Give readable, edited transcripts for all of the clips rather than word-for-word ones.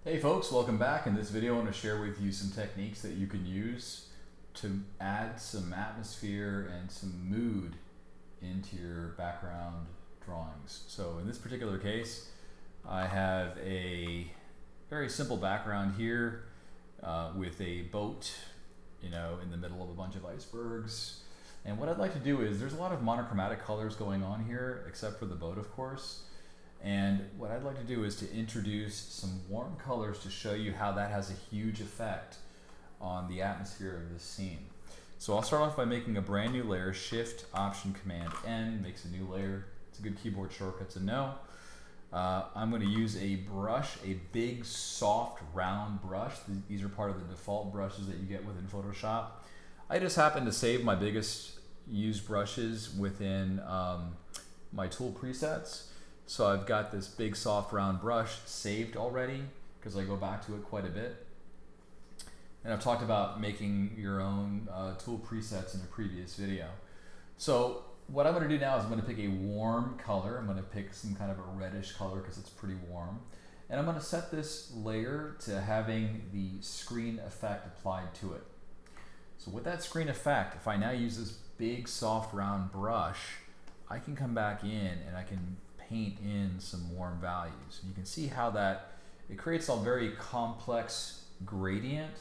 Hey folks, welcome back. In this video I want to share with you some techniques that you can use to add some atmosphere and some mood into your background drawings. So in this particular case, I have a very simple background here with a boat, in the middle of a bunch of icebergs. And what I'd like to do is, there's a lot of monochromatic colors going on here, except for the boat, of course. And what I'd like to do is to introduce some warm colors to show you how that has a huge effect on the atmosphere of this scene. So I'll start off by making a brand new layer. Shift, Option, Command N makes a new layer. It's a good keyboard shortcut to know. I'm going to use a brush, a big, soft, round brush. These are part of the default brushes that you get within Photoshop. I just happen to save my biggest used brushes within my tool presets. So I've got this big soft round brush saved already because I go back to it quite a bit. And I've talked about making your own tool presets in a previous video. So what I'm going to do now is I'm going to pick a warm color. I'm going to pick some kind of a reddish color because it's pretty warm. And I'm going to set this layer to having the screen effect applied to it. So with that screen effect, if I now use this big soft round brush, I can come back in and I can paint in some warm values. And you can see how it creates a very complex gradient,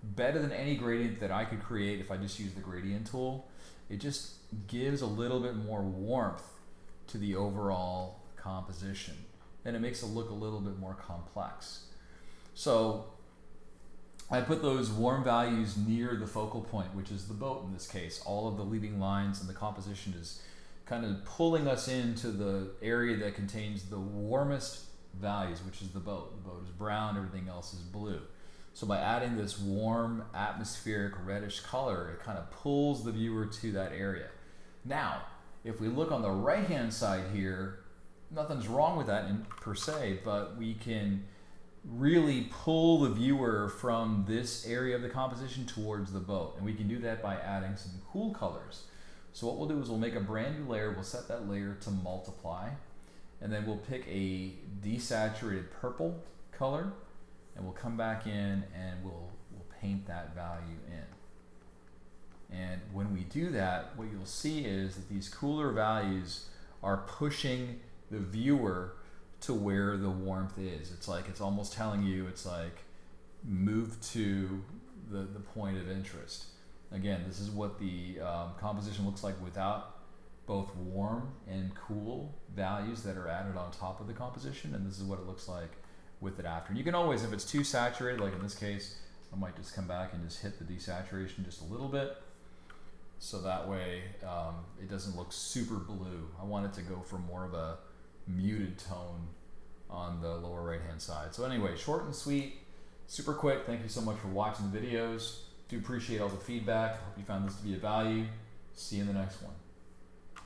better than any gradient that I could create if I just use the gradient tool. It just gives a little bit more warmth to the overall composition, and it makes it look a little bit more complex. So I put those warm values near the focal point, which is the boat in this case. All of the leading lines and the composition is kind of pulling us into the area that contains the warmest values, which is the boat. The boat is brown, everything else is blue. So by adding this warm, atmospheric, reddish color, it kind of pulls the viewer to that area. Now, if we look on the right-hand side here, nothing's wrong with that per se, but we can really pull the viewer from this area of the composition towards the boat. And we can do that by adding some cool colors. So what we'll do is we'll make a brand new layer. We'll set that layer to multiply, and then we'll pick a desaturated purple color, and we'll come back in and we'll paint that value in. And when we do that, what you'll see is that these cooler values are pushing the viewer to where the warmth is. It's almost telling you, it's like, move to the point of interest. Again, this is what the composition looks like without both warm and cool values that are added on top of the composition, and this is what it looks like with it after. And you can always, if it's too saturated, like in this case, I might just come back and just hit the desaturation just a little bit, so that way it doesn't look super blue. I want it to go for more of a muted tone on the lower right hand side. So anyway, short and sweet, super quick. Thank you so much for watching the videos. Do appreciate all the feedback. Hope you found this to be of value. See you in the next one.